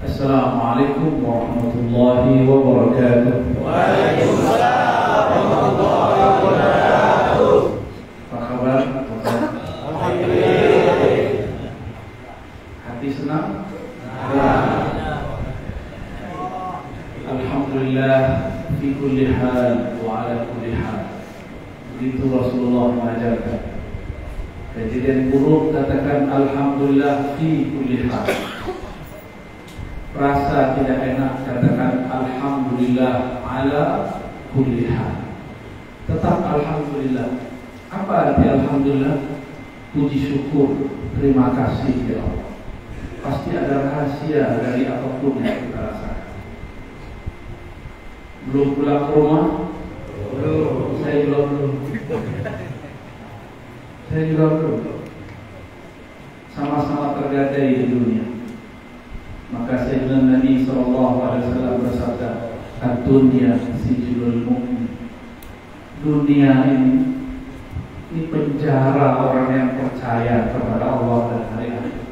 Assalamualaikum warahmatullahi wabarakatuh. Waalaikumsalam warahmatullahi wabarakatuh. Apa kabar? Alhamdulillah. Hati senang? Alhamdulillah fi kulli hal wa ala kulli hal. Begitu Rasulullah mengajarkan. Kejadian buruk katakan alhamdulillah fi kulli hal. Rasa tidak enak katakan alhamdulillah ala kulli hal. Tetap alhamdulillah. Apa arti alhamdulillah? Puji syukur, terima kasih ya Allah. Pasti ada rahasia dari apapun yang kita rasakan. Belum pulang ke rumah? Belum. Saya juga belum. Saya juga belum. Sama-sama tergadai di dunia. Maka Sayyidina Nabi SAW bersabda, "Ad-dunya sijnul mu'min." Dunia ini penjara orang yang percaya kepada Allah dan hari akhir.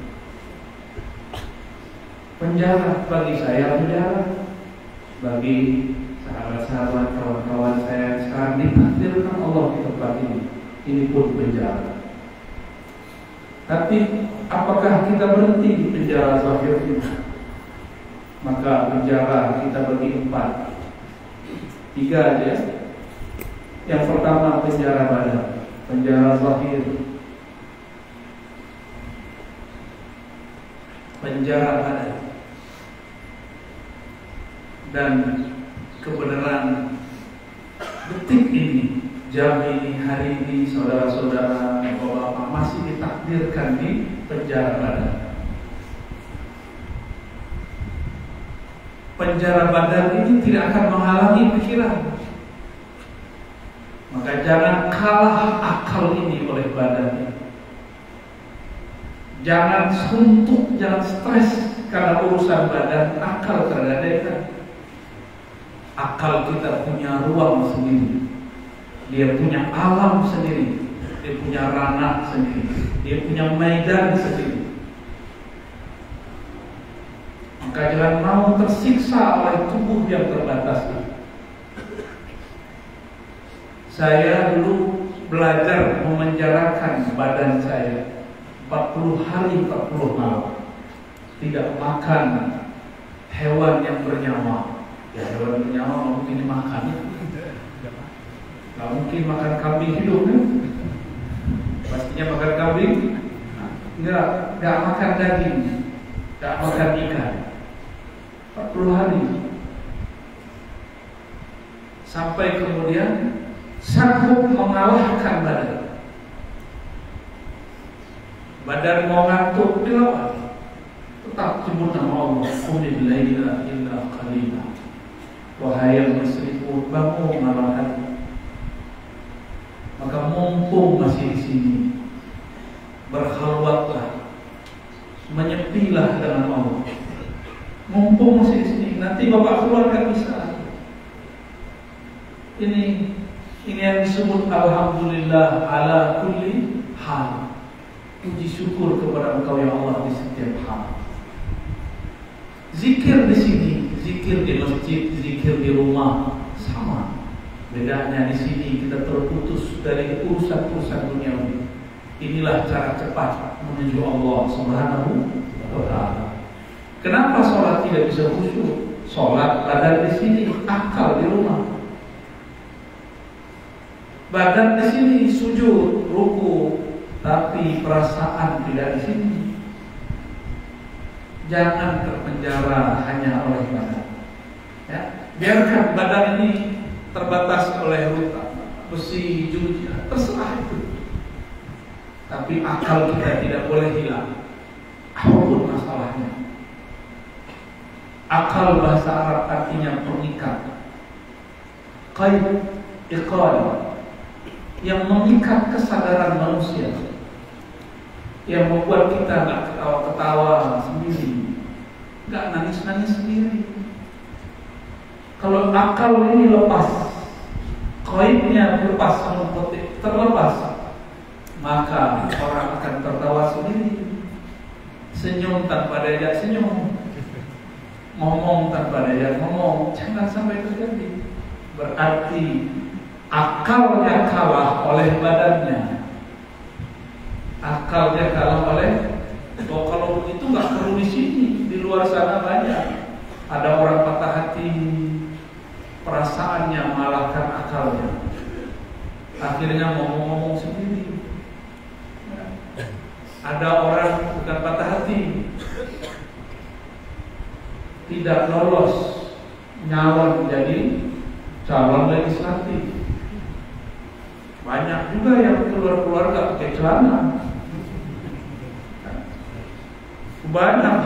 Penjara bagi saya, penjara bagi sahabat-sahabat, kawan-kawan saya yang sekarang ditakdirkan Allah di tempat ini. Ini pun penjara. Tapi apakah kita berhenti di penjara zahir ini? Maka penjara kita bagi 4, 3 aja. Yang pertama penjara badan, penjara zahir, penjara badan, dan kebenaran detik ini, jam ini, hari ini, saudara-saudara, bapak-bapak masih ditakdirkan di penjara badan. Penjara badan ini tidak akan menghalangi pikiran. Maka jangan kalah akal ini oleh badan. Jangan suntuk, jangan stres karena urusan badan. Akal tergadaikan. Akal kita punya ruang sendiri. Dia punya alam sendiri. Dia punya ranah sendiri. Dia punya medan sendiri. Maka jangan mau tersiksa oleh tubuh yang terbatas ini. Saya dulu belajar memenjarakan badan saya 40 hari 40 malam. Tidak makan hewan yang bernyawa. Ya, hewan bernyawa mungkin dimakan. Gak mungkin makan kambing hidup kan? Pastinya makan kambing. Enggak makan daging, enggak makan ikan. 40 hari. Sampai kemudian sanggup mengalahkan badan. Badan mau ngantuk dilawan, tetap sebut nama Allah. Qumil laila illa qalila. Wahai yang berseliput, bangun malam hari. Maka mumpung masih di sini, berkhalwatlah, menyepilah dengan Allah. Mumpung masih di sini, nanti bapak keluar kan bisa. Ini yang disebut alhamdulillah ala kulli hal. Puji syukur kepada Engkau ya Allah di setiap hal. Zikir di sini, zikir di masjid, zikir di rumah sama. Bedanya di sini kita terputus dari urusan-urusan duniawi. Inilah cara cepat menuju Allah Subhanahu wa Ta'ala. Kenapa sholat tidak bisa khusyuk? Sholat badan di sini, akal di rumah. Badan di sini sujud, ruku, tapi perasaan tidak di sini. Jangan terpenjara hanya oleh badan. Ya, biarkan badan ini terbatas oleh rutan, besi, juja, terserah itu. Tapi akal kita tidak boleh hilang, apapun masalahnya. Akal bahasa Arab artinya pengikat. Qaid, iqal, yang mengikat kesadaran manusia, yang membuat kita nggak ketawa-ketawa sendiri, nggak nangis-nangis sendiri. Kalau akal ini lepas, qaidnya lepas, terlepas, maka orang akan tertawa senyum tanpa diajak senyum, ngomong tanpa diajak ngomong. Jangan sampai terjadi. Berarti akalnya kalah oleh badannya. Akalnya kalah oleh. Kalau begitu nggak perlu di sini, di luar sana banyak. Ada orang patah hati, perasaannya mengalahkan akalnya. Akhirnya ngomong-ngomong sendiri. Ada orang bukan patah hati, tidak lolos nyalon jadi calon legislatif. Banyak juga yang keluar gak pakai celana. Banyak.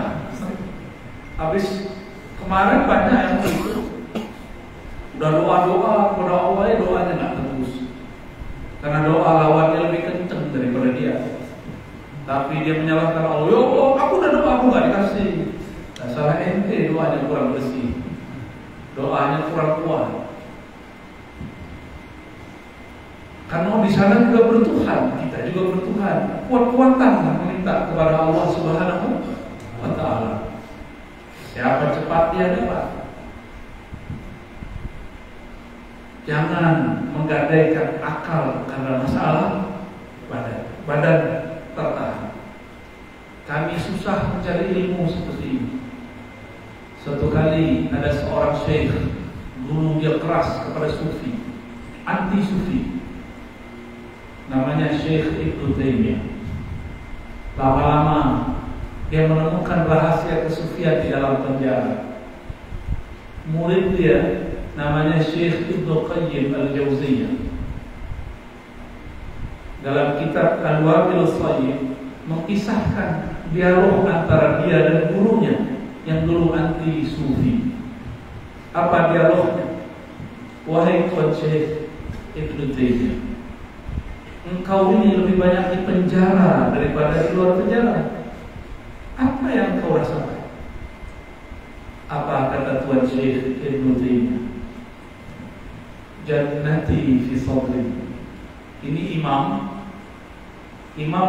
Habis kemarin banyak yang begitu. Udah doa doanya nggak tembus. Karena doa lawannya lebih kenceng daripada dia. Tapi dia menyalahkan Allah. Ya Allah, aku udah doa, aku nggak dikasih. Nah, salah ente, doanya kurang bersih, doanya kurang kuat. Karena di sana juga bertuhan, kita juga bertuhan. Kuat-kuatan meminta kepada Allah Subhanahu wa Ta'ala. Siapa cepat dia dapat. Jangan menggadaikan akal karena masalah badan tertahan. Kami susah mencari ilmu seperti ini. Suatu kali ada seorang syekh, dulu dia keras kepada sufi, anti sufi. Namanya Syekh Ibnu Taimiyah. Lama-lama dia menemukan rahasia kesufian di dalam penjara. Murid dia namanya Syekh Ibnu Qayyim Al-Jauziyah. Dalam kitab Al-Wabil Sayyid mengisahkan dialog antara dia dan gurunya yang dulu anti sufi. Apa dialognya? Wahai Tuan Syekh Ibnu Taimiyah, engkau ini lebih banyak di penjara daripada di luar penjara. Apa yang kau rasakan? Apa kata Tuan Syekh Ibnu Taimiyah? Jannati fi sadri. Ini imam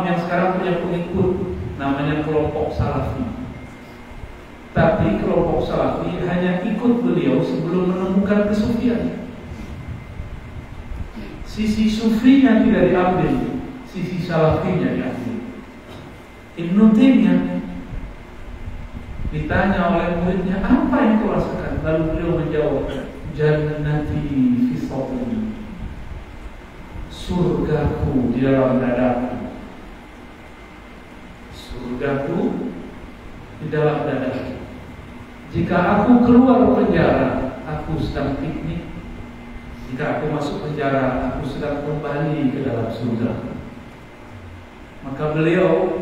yang sekarang punya pengikut, namanya kelompok Salafi. Tapi kelompok Salafi hanya ikut beliau sebelum menemukan kesufian. Sisi sufinya tidak diambil, sisi salafinya diambil. Ibnu Taimiyah ditanya oleh muridnya, apa yang kau rasakan? Lalu beliau menjawab, jannati fi sadri. Surgaku di dalam dadaku. Surgaku di dalam dadaku. Jika aku keluar penjara, aku sedang piknik. Jika aku masuk penjara, aku sedang kembali ke dalam surga. Maka beliau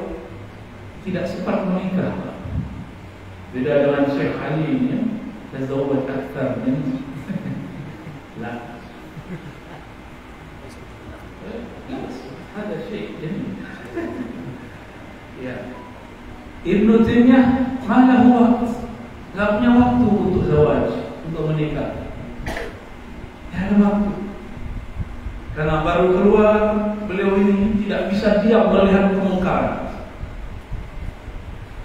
tidak sempat menikah. Beda dengan Syekh Ali, ya, tazawwaj akthar min la. Ada Syekh ini. Ya. Ibnu Taimiyah mana waktu? Gak punya waktu untuk zawaj, untuk menikah. Ada waktu. Karena baru keluar, beliau ini tidak bisa diam melihat kemungkaran.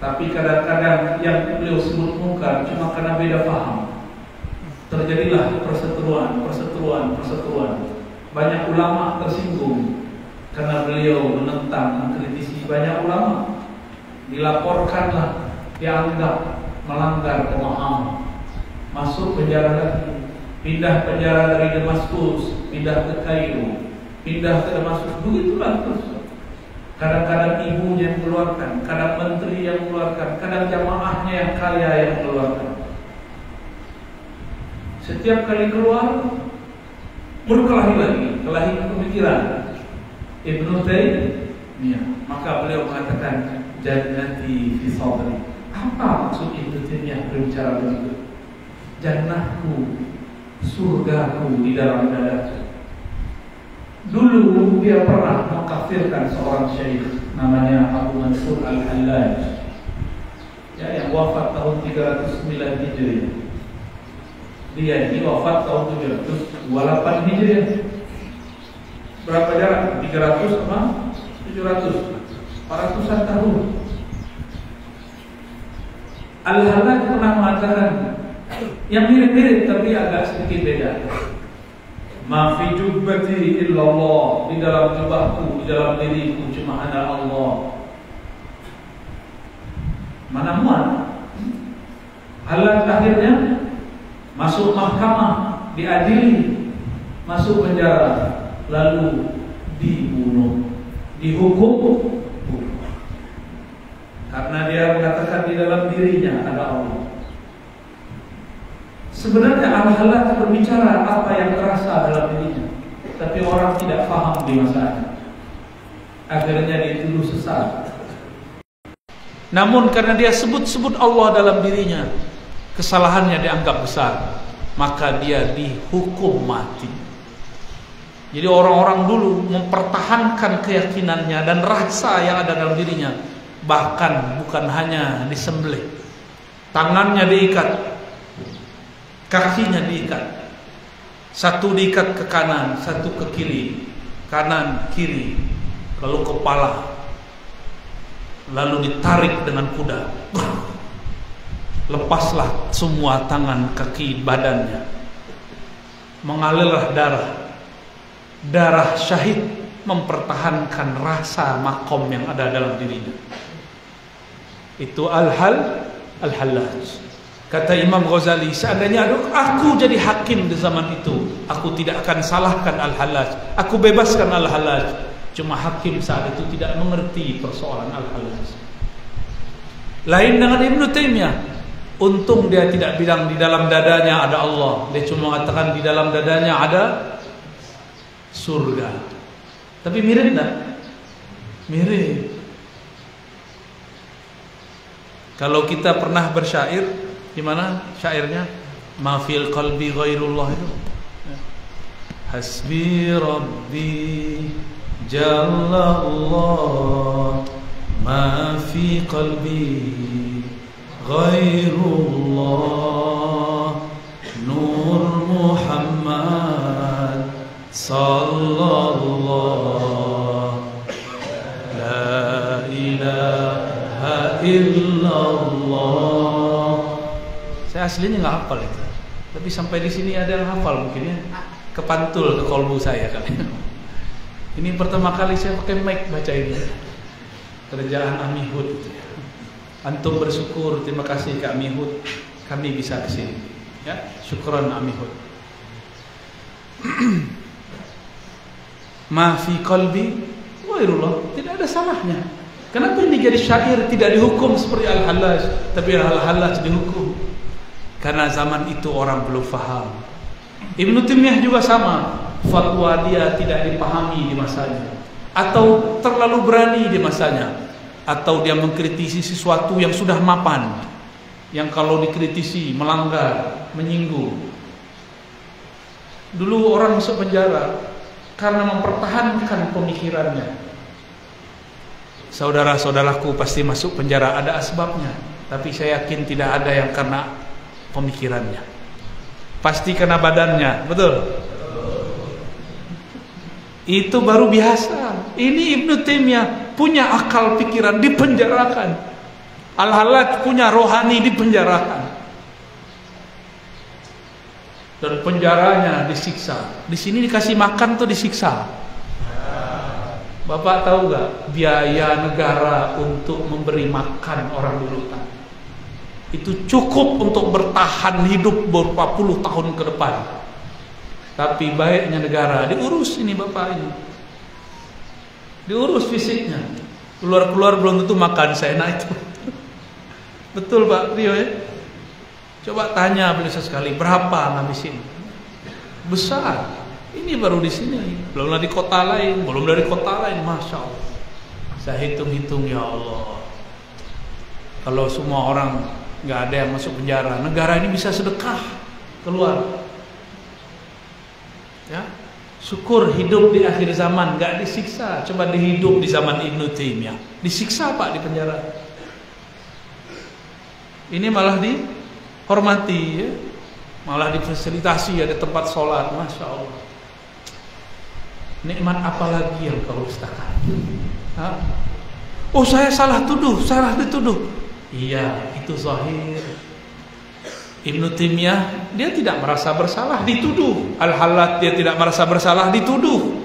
Tapi kadang-kadang yang beliau sebut mungkar cuma karena beda paham. Terjadilah perseteruan. Banyak ulama tersinggung karena beliau menentang, mengkritisi banyak ulama. Dilaporkanlah, dianggap melanggar pemahaman, masuk penjara lagi. Pindah penjara dari Damaskus, pindah ke Kairo, pindah ke Damaskus, begitulah terus. Kadang-kadang ibunya yang mengeluarkan, kadang menteri yang mengeluarkan, kadang jamaahnya yang kaya yang mengeluarkan. Setiap kali keluar, berkelahi lagi, kelahi pemikiran. Ibnu Taimiyah, maka beliau mengatakan jannati fi sadri. Apa maksud Ibnu Taimiyah berbicara begitu? Jannahku, surgaku di dalam dadaku. Dulu dia pernah mengkafirkan seorang syekh namanya Abu Mansur Al-Hallaj, ya, yang wafat tahun 309 Hijriah. Dia ini wafat tahun 728 Hijriah. Berapa jarak? 300 sama 700, 400-an tahun. Al-Hallaj pernah mengatakan yang mirip-mirip tapi agak sedikit beda. Ma fi jubbati illallah, di dalam jubahku, di dalam diriku cuma ada Allah. Mana muat? Hallaj akhirnya masuk mahkamah, diadili, masuk penjara, lalu dibunuh, dihukum bunuh. Karena dia mengatakan di dalam dirinya ada Allah. Sebenarnya Al-Hallaj berbicara apa yang terasa dalam dirinya, tapi orang tidak paham di masanya. Akhirnya dituduh sesat. Namun karena dia sebut-sebut Allah dalam dirinya, kesalahannya dianggap besar, maka dia dihukum mati. Jadi orang-orang dulu mempertahankan keyakinannya dan rasa yang ada dalam dirinya. Bahkan bukan hanya disembelih, tangannya diikat, kakinya diikat, satu diikat ke kanan, satu ke kiri, kanan kiri, lalu kepala, lalu ditarik dengan kuda. Lepaslah semua tangan, kaki, badannya, mengalirlah darah syahid, mempertahankan rasa makom yang ada dalam dirinya. Itu Al-Hallaj. Kata Imam Ghazali, seandainya aku jadi hakim di zaman itu, aku tidak akan salahkan Al-Hallaj, aku bebaskan Al-Hallaj. Cuma hakim saat itu tidak mengerti persoalan Al-Hallaj. Lain dengan Ibn Taimiyah, untung dia tidak bilang di dalam dadanya ada Allah, dia cuma mengatakan di dalam dadanya ada surga. Tapi mirip tak? Mirip. Kalau kita pernah bersyair, gimana syairnya? Ma fil qalbi ghairullah itu. Hasbi Rabbi Jalla Allah, ma fi qalbi ghairullah, Nur Muhammad sallallahu, la ilaha illallah. Saya aslinya nggak hafal itu, tapi sampai di sini ada yang hafal mungkin ya, kepantul ke kolbu saya kali. Ini pertama kali saya pakai mic baca ini, kerjaan Amihud. Antum bersyukur, terima kasih ke Amihud, kami bisa ke sini. Ya, syukran Amihud. Ma fi qalbi ghairullah, tidak ada salahnya. Kenapa ini jadi syair tidak dihukum seperti Al-Hallaj, tapi Al-Hallaj dihukum? Karena zaman itu orang belum faham. Ibn Taimiyah juga sama, fatwa dia tidak dipahami di masanya, atau terlalu berani di masanya, atau dia mengkritisi sesuatu yang sudah mapan, yang kalau dikritisi melanggar, menyinggung. Dulu orang masuk penjara karena mempertahankan pemikirannya. Saudara-saudaraku pasti masuk penjara ada asbabnya, tapi saya yakin tidak ada yang karena pemikirannya, pasti karena badannya, betul? Itu baru biasa. Ini Ibn Taimiyah punya akal pikiran dipenjarakan, Al-Hallaj punya rohani dipenjarakan, dan penjaranya disiksa. Di sini dikasih makan tuh disiksa. Bapak tahu gak biaya negara untuk memberi makan orang dulu kan? Itu cukup untuk bertahan hidup beberapa puluh tahun ke depan. Tapi baiknya negara diurus ini bapak ini, diurus fisiknya, keluar belum tentu makan seenak itu. Betul Pak Rio ya? Coba tanya beliau sekali, berapa ngabisin? Besar. Ini baru di sini, belum dari kota lain, masya Allah. Saya hitung-hitung, ya Allah, kalau semua orang nggak ada yang masuk penjara, negara ini bisa sedekah keluar. Ya, syukur hidup di akhir zaman nggak disiksa. Coba dihidup di zaman Ibn Taimiyah, disiksa Pak di penjara. Ini malah dihormati, ya? Malah difasilitasi, ada tempat sholat, masya Allah. Nikmat apa lagi yang kau dustakan? Oh saya salah dituduh. Iya, itu zahir. Ibnu Taimiyah dia tidak merasa bersalah, dituduh. Al-Hallat dia tidak merasa bersalah, dituduh.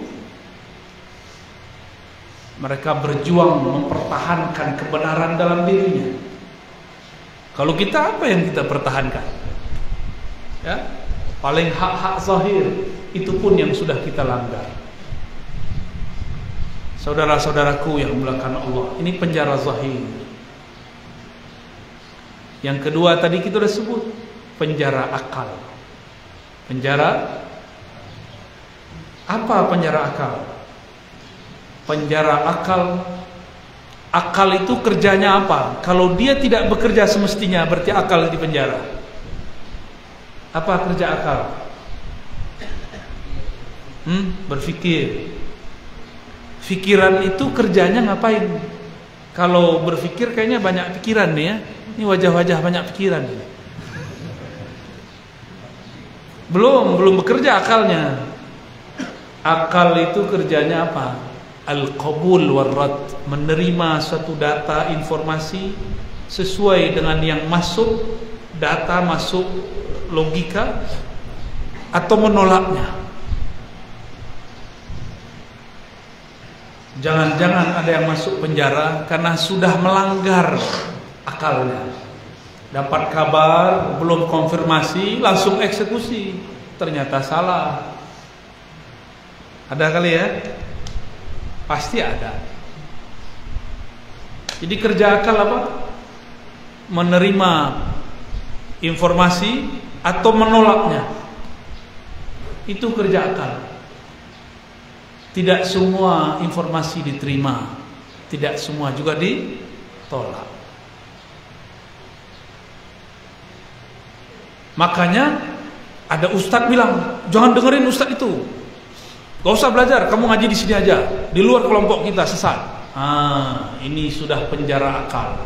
Mereka berjuang mempertahankan kebenaran dalam dirinya. Kalau kita, apa yang kita pertahankan? Ya, paling hak-hak zahir, itu pun yang sudah kita langgar. Saudara-saudaraku yang dimuliakan Allah, ini penjara zahir. Yang kedua tadi kita sudah sebut, penjara akal. Penjara apa? Penjara akal. Penjara akal. Akal itu kerjanya apa? Kalau dia tidak bekerja semestinya, berarti akal di penjara. Apa kerja akal? Berpikir. Pikiran itu kerjanya ngapain? Kalau berpikir kayaknya banyak pikiran nih ya. Ini wajah-wajah banyak pikiran. Belum bekerja akalnya. Akal itu kerjanya apa? Al-qabul war-rad, menerima suatu data, informasi sesuai dengan yang masuk, data masuk logika, atau menolaknya. Jangan-jangan ada yang masuk penjara karena sudah melanggar akalnya. Dapat kabar, belum konfirmasi, langsung eksekusi. Ternyata salah. Ada kali ya? Pasti ada. Jadi kerja akal apa? Menerima informasi atau menolaknya. Itu kerja akal. Tidak semua informasi diterima, tidak semua juga ditolak. Makanya ada ustadz bilang, jangan dengerin ustadz itu, gak usah belajar, kamu ngaji di sini aja, di luar kelompok kita sesat. Ini sudah penjara akal.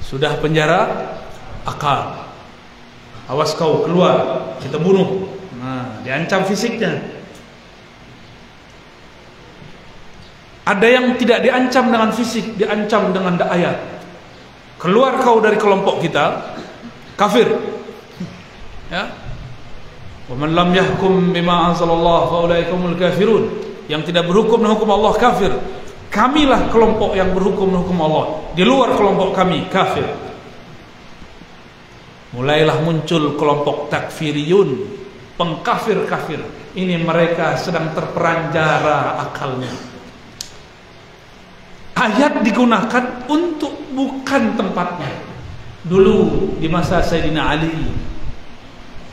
Sudah penjara akal. Awas kau keluar, kita bunuh. Diancam fisiknya. Ada yang tidak diancam dengan fisik, diancam dengan ayat. Keluar kau dari kelompok kita, kafir. Ya. Wa man lam yahkum bima anzalallah fa ulaika humul kafirun. Yang tidak berhukum dengan hukum Allah kafir. Kamilah kelompok yang berhukum dengan hukum Allah. Di luar kelompok kami kafir. Mulailah muncul kelompok takfiriyun, pengkafir-kafir. Ini mereka sedang terperanjara akalnya. Ayat digunakan untuk bukan tempatnya. Dulu di masa Sayyidina Ali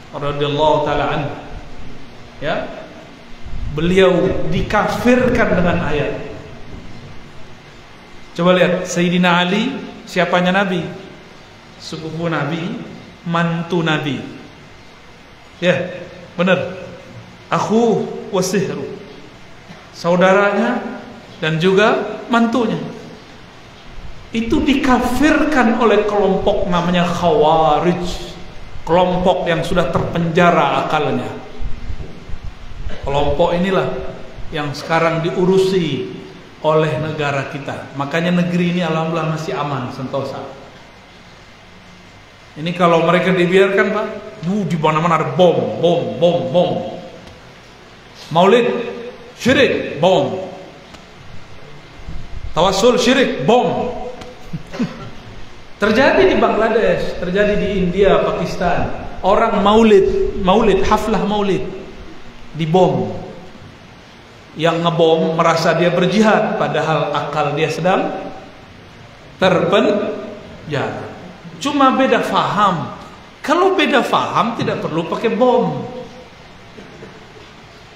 radhiyallahu taala anhu, ya, beliau dikafirkan dengan ayat. Coba lihat Sayyidina Ali, siapanya Nabi? Sepupu Nabi, mantu Nabi. Ya, benar. Akhu wasihru. Saudaranya dan juga mantunya. Itu dikafirkan oleh kelompok namanya Khawarij, kelompok yang sudah terpenjara akalnya. Kelompok inilah yang sekarang diurusi oleh negara kita. Makanya negeri ini alhamdulillah masih aman, sentosa. Ini kalau mereka dibiarkan, Pak, di mana-mana ada bom. Maulid syirik, bom. Tawassul syirik, bom. Terjadi di Bangladesh, terjadi di India, Pakistan. Orang maulid, haflah maulid, dibom. Yang ngebom merasa dia berjihad, padahal akal dia sedang terpenjara. Cuma beda faham. Kalau beda faham tidak perlu pakai bom.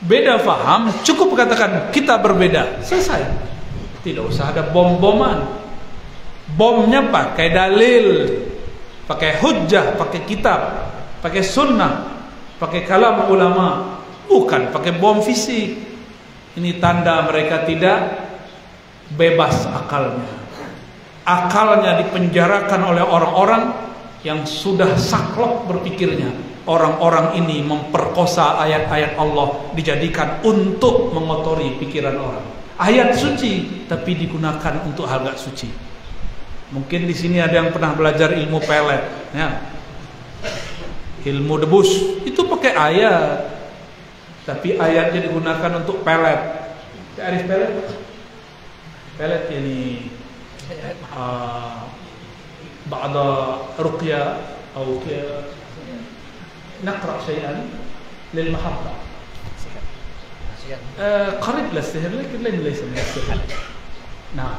Beda faham, cukup katakan kita berbeda, selesai. Tidak usah ada bom-boman. Bomnya pakai dalil, pakai hujjah, pakai kitab, pakai sunnah, pakai kalam ulama, bukan pakai bom fisik. Ini tanda mereka tidak bebas akalnya. Akalnya dipenjarakan oleh orang-orang yang sudah saklek berpikirnya. Orang-orang ini memperkosa ayat-ayat Allah, dijadikan untuk mengotori pikiran orang. Ayat suci tapi digunakan untuk hal gak suci. Mungkin di sini ada yang pernah belajar ilmu pelet, ya. Ilmu debus itu pakai ayat, tapi ayatnya digunakan untuk pelet. Arif pelet? Pelet ini ba'da ruqya atau نقرأ شيئا للمحبة قريب للسحر لكن ليس من السحر. نعم.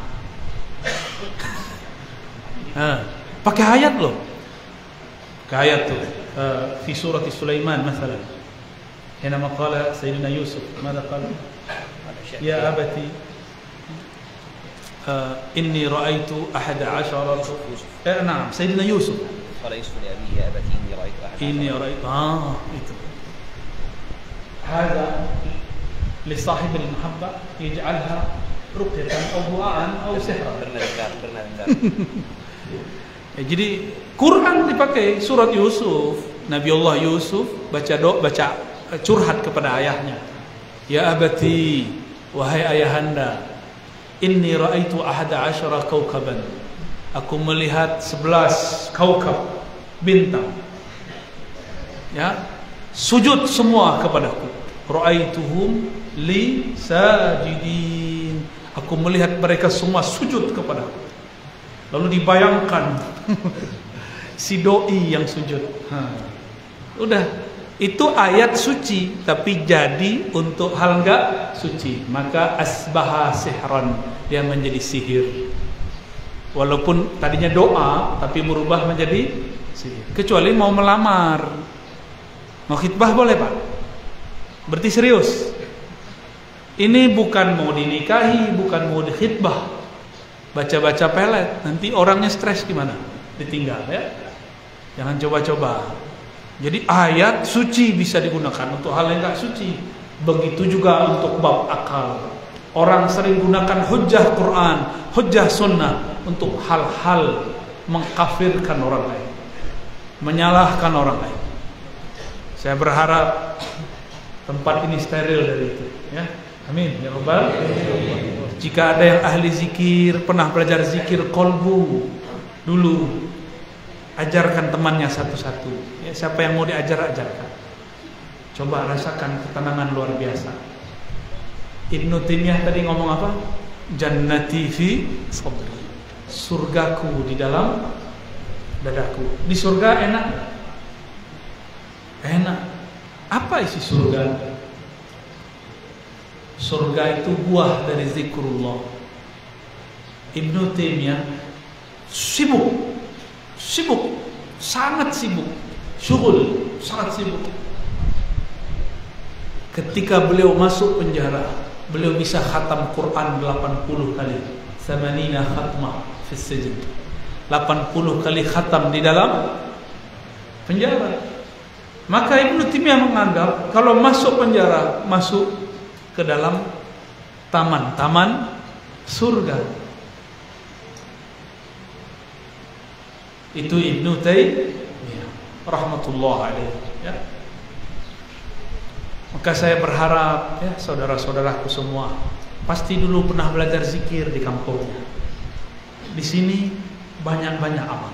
pakai ayat loh. Pakai ayat tuh. في سورة سليمان مثلا حينما قال سيدنا يوسف ماذا قال؟ يا أبتي إني رأيت 11 نعم سيدنا يوسف قال يوسف لأبيه يا أبتي إني رأيت itu. هذا لصاحب المحبة يجعلها رقية أو دعاء أو سحرا. Jadi Quran dipakai surat Yusuf, Nabi Allah Yusuf baca curhat kepada ayahnya. Ya abati, wahai ayahanda, inni ra'aitu 11 kaukaban. Aku melihat 11 kaukab, bintang. Ya, sujud semua kepadaku. Ra'aituhum li sajidin. Aku melihat mereka semua sujud kepadaku. Lalu dibayangkan si doi yang sujud. Udah, itu ayat suci tapi jadi untuk hal enggak suci. Maka asbaha sihran, dia menjadi sihir. Walaupun tadinya doa tapi berubah menjadi sihir. Kecuali mau melamar. Mau khitbah boleh, Pak? Berarti serius. Ini bukan mau dinikahi, bukan mau dikhitbah. Baca-baca pelet, nanti orangnya stres gimana? Ditinggal, ya. Jangan coba-coba. Jadi ayat suci bisa digunakan untuk hal yang enggak suci. Begitu juga untuk bab akal. Orang sering gunakan hujjah Quran, hujjah sunnah untuk hal-hal mengkafirkan orang lain, menyalahkan orang lain. Saya berharap tempat ini steril dari itu, ya. Amin ya rabbal. Jika ada yang ahli zikir, pernah belajar zikir kolbu dulu, ajarkan temannya satu-satu. Ya, siapa yang mau diajar, ajarkan. Coba rasakan ketenangan luar biasa. Ibnu Taimiyah tadi ngomong apa? Jannati fi sadri. Surgaku di dalam dadaku. Di surga enak? Enak. Apa isi surga? Surga itu buah dari zikrullah. Ibnu Taimiyah sibuk, sangat sibuk, syughul, sangat sibuk. Ketika beliau masuk penjara, beliau bisa khatam Quran 80 kali. 80 khatmah fi sijn. 80 kali khatam di dalam penjara. Maka Ibnu Taimiyah menganggap kalau masuk penjara, masuk ke dalam taman surga. Itu Ibnu Taimiyah rahmatullah alaihi, ya. Maka saya berharap, ya, saudara-saudaraku semua pasti dulu pernah belajar zikir di kampungnya. Di sini banyak-banyak amal.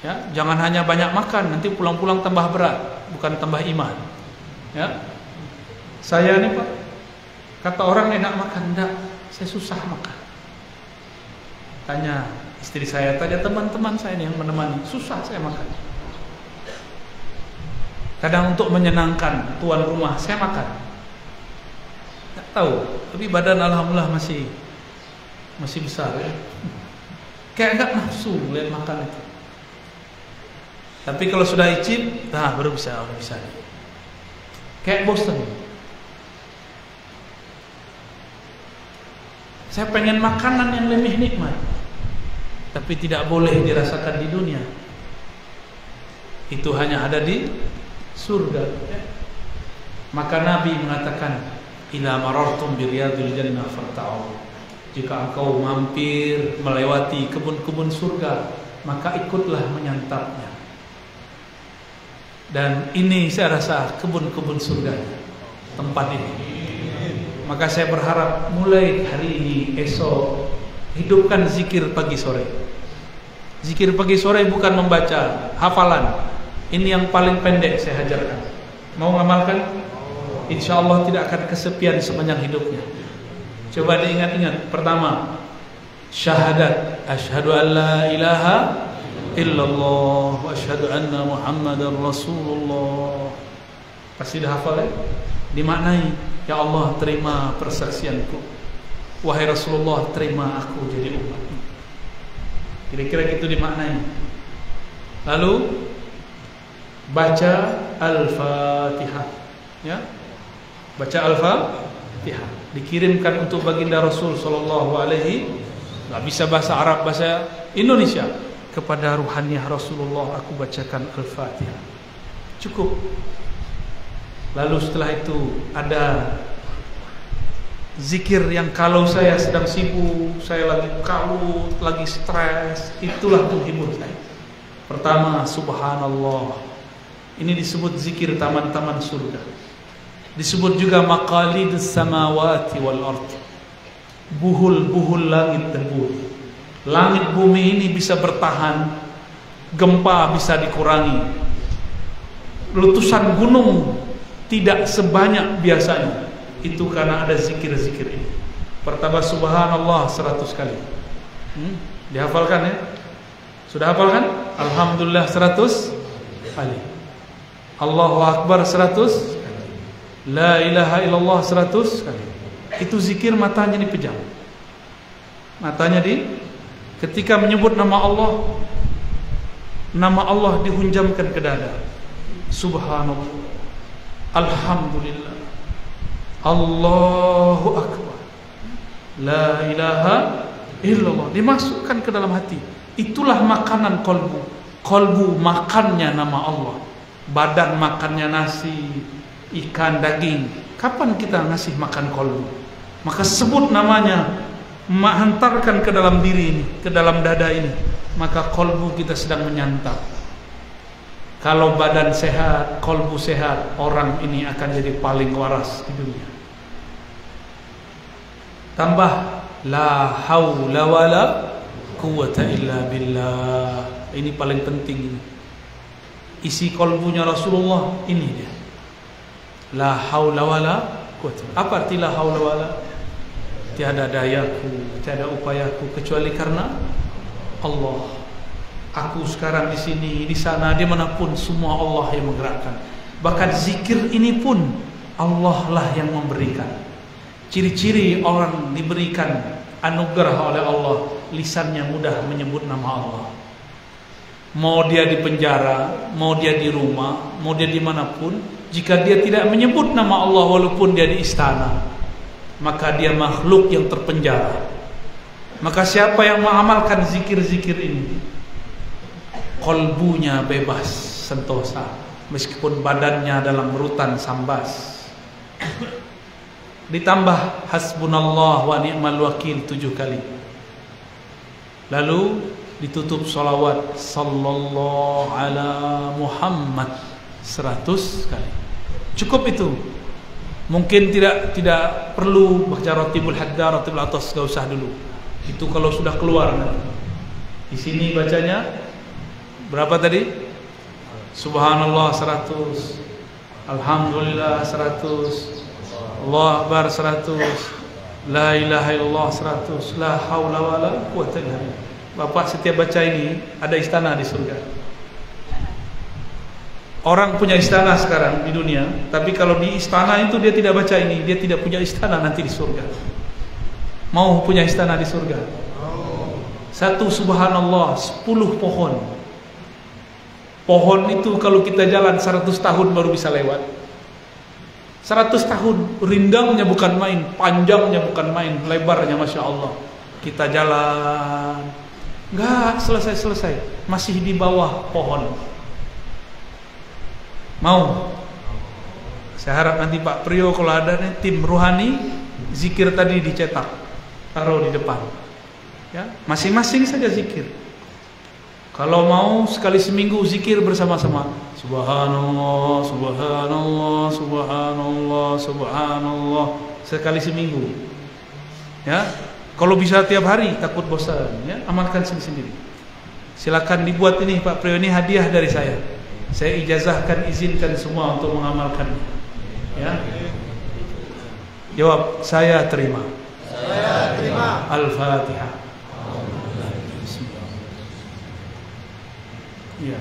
Ya, jangan hanya banyak makan, nanti pulang-pulang tambah berat, bukan tambah iman. Ya. Saya nih Pak, kata orang enak makan, enggak, saya susah makan. Tanya istri saya, tanya teman-teman saya nih yang menemani, susah saya makan. Kadang untuk menyenangkan tuan rumah, saya makan. Enggak tahu, tapi badan alhamdulillah masih besar, ya. Kayak enggak nafsu lihat makan itu. Tapi kalau sudah icip, nah baru bisa. Kayak bosan. Saya pengen makanan yang lebih nikmat, tapi tidak boleh dirasakan di dunia. Itu hanya ada di surga. Maka Nabi mengatakan, "Ila marartum bi riyadil jannah farta'u." Jika engkau mampir melewati kebun-kebun surga, maka ikutlah menyantapnya. Dan ini saya rasa kebun-kebun surga tempat ini. Maka saya berharap mulai hari ini, esok, hidupkan zikir pagi sore. Zikir pagi sore bukan membaca hafalan. Ini yang paling pendek saya ajarkan. Mau ngamalkan? Insya Allah tidak akan kesepian sepanjang hidupnya. Coba diingat-ingat. Pertama, syahadat, asyhadu an la ilaha illallah wa asyhadu anna Muhammadar Rasulullah. Pasti dah hafal ya? Dimaknai, ya Allah terima persaksianku, wahai Rasulullah terima aku jadi umatmu. Kira-kira gitu dimaknai. Lalu baca Al-Fatihah, ya, baca Al-Fatihah. Dikirimkan untuk baginda Rasul sallallahu alaihi, nggak bisa bahasa Arab, bahasa Indonesia. Kepada ruhaniyah Rasulullah aku bacakan Al-Fatihah. Cukup. Lalu setelah itu ada zikir yang kalau saya sedang sibuk, saya lagi kalut, lagi stres, itulah menghibur saya. Pertama, subhanallah. Ini disebut zikir taman-taman surga. Disebut juga maqalidus samawati wal ard. Buhul-buhul langit dan bumi. Langit bumi ini bisa bertahan, gempa bisa dikurangi, letusan gunung tidak sebanyak biasanya. Itu karena ada zikir-zikir ini. Pertama subhanallah 100 kali. Dihafalkan ya? Sudah hafalkan? Alhamdulillah 100 kali. Allahu Akbar 100. La ilaha illallah 100 kali. Itu zikir matanya dipejam. Matanya ketika menyebut nama Allah dihunjamkan ke dada. Subhanallah. Alhamdulillah. Allahu Akbar. La ilaha illallah. Dimasukkan ke dalam hati. Itulah makanan kolbu. Kolbu makannya nama Allah. Badan makannya nasi, ikan, daging. Kapan kita ngasih makan kolbu? Maka sebut namanya, hantarkan ke dalam diri ini, ke dalam dada ini. Maka kolbu kita sedang menyantap. Kalau badan sehat, kolbu sehat, orang ini akan jadi paling waras di dunia. Tambah la haula wala quwwata illa billah. Ini paling penting ini. Isi kolbunya Rasulullah ini dia. La haula wala quwwata. Apa arti la haula wala? Tiada dayaku, tiada upayaku kecuali karena Allah. Aku sekarang di sini, di sana, di manapun semua Allah yang menggerakkan. Bahkan zikir ini pun Allah lah yang memberikan. Ciri-ciri orang diberikan anugerah oleh Allah, lisannya mudah menyebut nama Allah. Mau dia di penjara, mau dia di rumah, mau dia dimanapun, jika dia tidak menyebut nama Allah walaupun dia di istana, maka dia makhluk yang terpenjara. Maka siapa yang mengamalkan zikir-zikir ini, kolbunya bebas sentosa, meskipun badannya dalam rutan sambas. Ditambah hasbunallah wa ni'mal wakil 7 kali. Lalu ditutup salawat sallallahu ala Muhammad 100 kali. Cukup itu. Mungkin tidak perlu baca ratibul hadda, ratibul atas, enggak usah dulu. Itu kalau sudah keluar nanti. Di sini bacanya berapa tadi? Subhanallah 100, Alhamdulillah 100, Allah Akbar 100, La ilaha illallah 100, La haula wala quwwata illa billah. Bapak setiap baca ini ada istana di surga. Orang punya istana sekarang di dunia, tapi kalau di istana itu dia tidak baca ini, dia tidak punya istana nanti di surga. Mau punya istana di surga? Satu subhanallah 10 pohon. Pohon itu kalau kita jalan 100 tahun baru bisa lewat. 100 tahun, rindangnya bukan main, panjangnya bukan main, lebarnya Masya Allah. Kita jalan, enggak selesai, masih di bawah pohon. Mau? Saya harap nanti Pak Priyo kalau ada nih, tim ruhani, zikir tadi dicetak, taruh di depan. Ya, masing-masing saja zikir. Kalau mau sekali seminggu zikir bersama-sama. Subhanallah, subhanallah, subhanallah, subhanallah. Sekali seminggu. Ya. Kalau bisa tiap hari takut bosan, ya, amalkan sendiri-sendiri. Silakan dibuat ini Pak Priyo, ini hadiah dari saya. Saya ijazahkan, izinkan semua untuk mengamalkan. Ya. Jawab, saya terima. Saya terima. Al-Fatihah. Iya.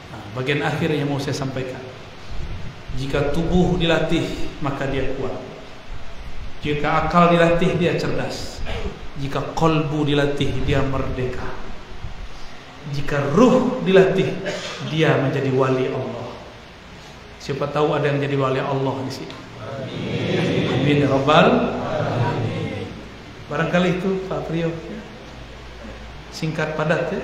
Nah, bagian akhir yang mau saya sampaikan. Jika tubuh dilatih, maka dia kuat. Jika akal dilatih, dia cerdas. Jika kolbu dilatih, dia merdeka. Jika ruh dilatih, dia menjadi wali Allah. Siapa tahu ada yang jadi wali Allah di sini. Amin ya rabbal alamin. Barangkali itu Pak Priyo. Singkat padat ya.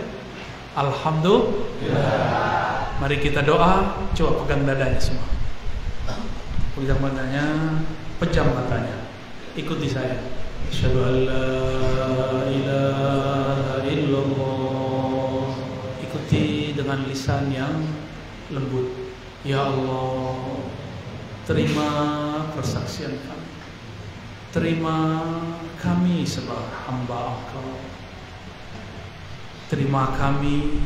Alhamdulillah. Mari kita doa. Coba pegang dadanya semua. Pegang matanya, pejam matanya. Ikuti saya. Asyhadu an la ilaha illallah. Ikuti dengan lisan yang lembut. Ya Allah, terima persaksian kami. Terima kami sebagai hamba Engkau. Terima kami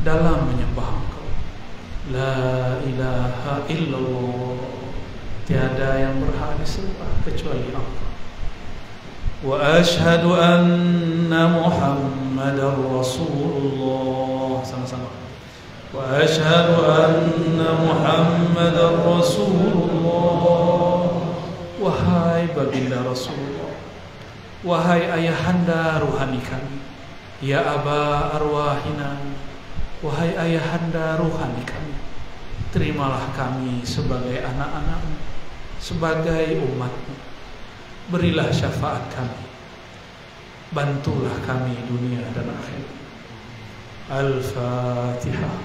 dalam menyembah Engkau. La ilaha illallah. Tiada yang berhak disembah kecuali Engkau. Wa asyhadu anna Muhammadar Rasulullah. Sama-sama. Wa asyhadu anna Muhammadar Rasulullah. Wahai baginda Rasulullah, wahai ayahanda ruhani kami, ya aba arwahina, wahai ayahanda ruhani kami, terimalah kami sebagai anak-anakmu, sebagai umatmu. Berilah syafaat kami, bantulah kami dunia dan akhirat. Al-Fatihah.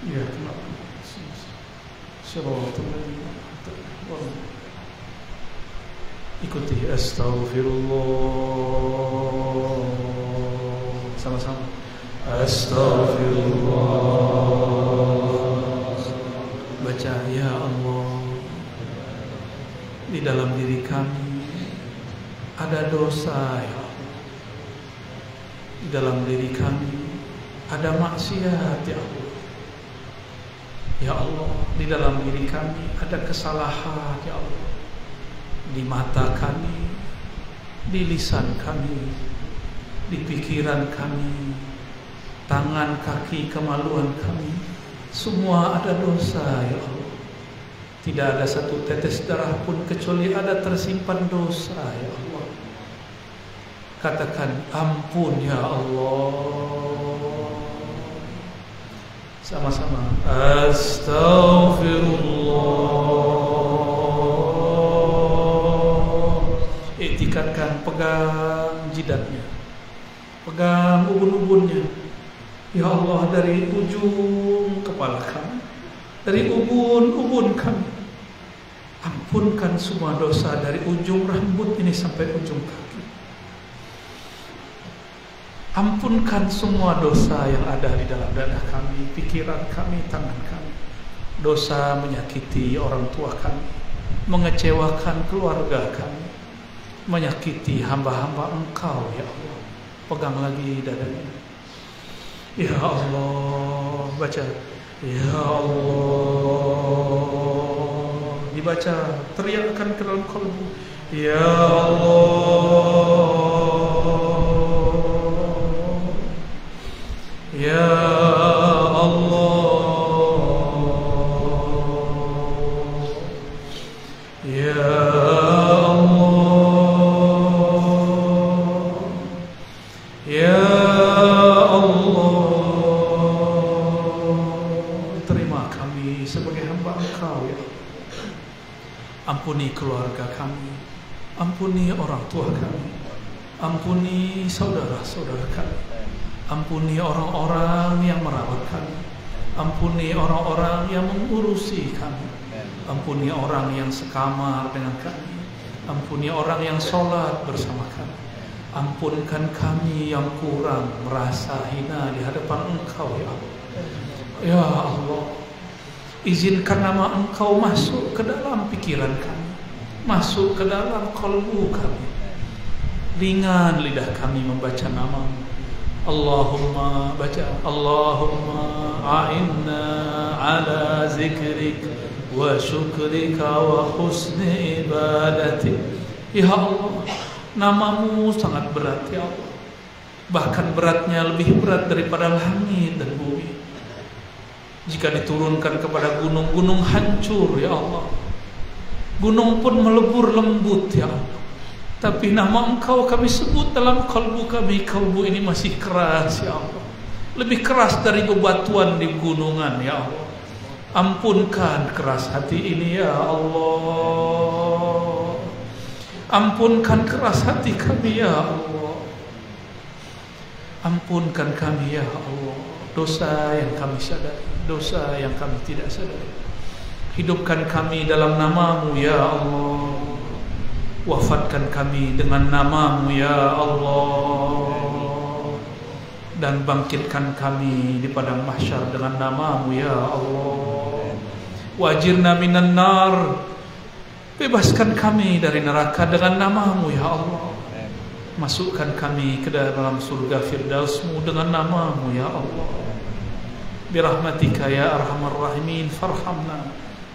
Ya Allah. Ikuti astaghfirullah. Sama-sama. Astaghfirullah. Baca ya Allah. Di dalam diri kami ada dosa ya Allah. Di dalam diri kami ada maksiat ya Allah. Ya Allah, di dalam diri kami ada kesalahan ya Allah. Di mata kami, di lisan kami, di pikiran kami, tangan, kaki, kemaluan kami, semua ada dosa ya Allah. Tidak ada satu tetes darah pun kecuali ada tersimpan dosa ya Allah. Katakan ampun ya Allah. Sama-sama. Astaghfirullah. Iktikadkan, pegang jidatnya, pegang ubun-ubunnya. Ya Allah, dari ujung kepala kami, dari ubun-ubun kami, ampunkan semua dosa dari ujung rambut ini sampai ujung kaki. Ampunkan semua dosa yang ada di dalam dada kami, pikiran kami, tangan kami. Dosa menyakiti orang tua kami, mengecewakan keluarga kami, menyakiti hamba-hamba Engkau ya Allah. Pegang lagi dadanya. Ya Allah, baca. Ya Allah. Dibaca, teriakkan ke dalam kalbu. Ya Allah. Ya Allah. Ya Allah. Ya Allah. Terima kami sebagai hamba Engkau ya. Ampuni keluarga kami, ampuni orang tua kami, ampuni saudara-saudara kami, ampuni orang-orang yang merawat kami, ampuni orang-orang yang mengurusi kami, ampuni orang yang sekamar dengan kami, ampuni orang yang sholat bersama kami. Ampunkan kami yang kurang, merasa hina di hadapan Engkau ya Allah. Ya Allah, izinkan nama Engkau masuk ke dalam pikiran kami, masuk ke dalam kalbu kami. Ringan lidah kami membaca nama-Mu. Allahumma baca, Allahumma a'inna ala zikrik wa syukrika wa husni ibadatik. Ya Allah, nama-Mu sangat berat ya Allah. Bahkan beratnya lebih berat daripada langit dan bumi. Jika diturunkan kepada gunung, gunung hancur ya Allah. Gunung pun melebur lembut ya Allah. Tapi nama Engkau kami sebut dalam kalbu kami. Kalbu ini masih keras ya Allah. Lebih keras dari bebatuan di gunungan ya Allah. Ampunkan keras hati ini ya Allah. Ampunkan keras hati kami ya Allah. Ampunkan kami ya Allah. Dosa yang kami sadari, dosa yang kami tidak sadari. Hidupkan kami dalam nama-Mu ya Allah. Wafatkan kami dengan nama-Mu ya Allah. Dan bangkitkan kami di padang mahsyar dengan nama-Mu ya Allah. Wajirna minan nar, bebaskan kami dari neraka dengan nama-Mu ya Allah. Masukkan kami ke dalam surga Firdaus-Mu dengan nama-Mu ya Allah. Birahmatika ya arhamar rahimin farhamna.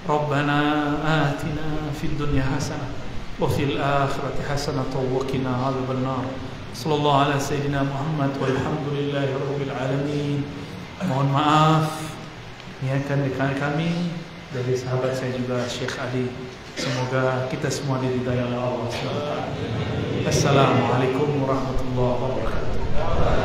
Rabbana atina fid dunya hasanah wa fil akhirati hasanah wa qina adzabannar. Sallallahu ala sayyidina Muhammad walhamdulillahi rabbil alamin. Mohon maaf niatkan kami dari sahabat saya juga Syekh Ali. Semoga kita semua diridai oleh Allah SWT. Assalamualaikum warahmatullahi wabarakatuh.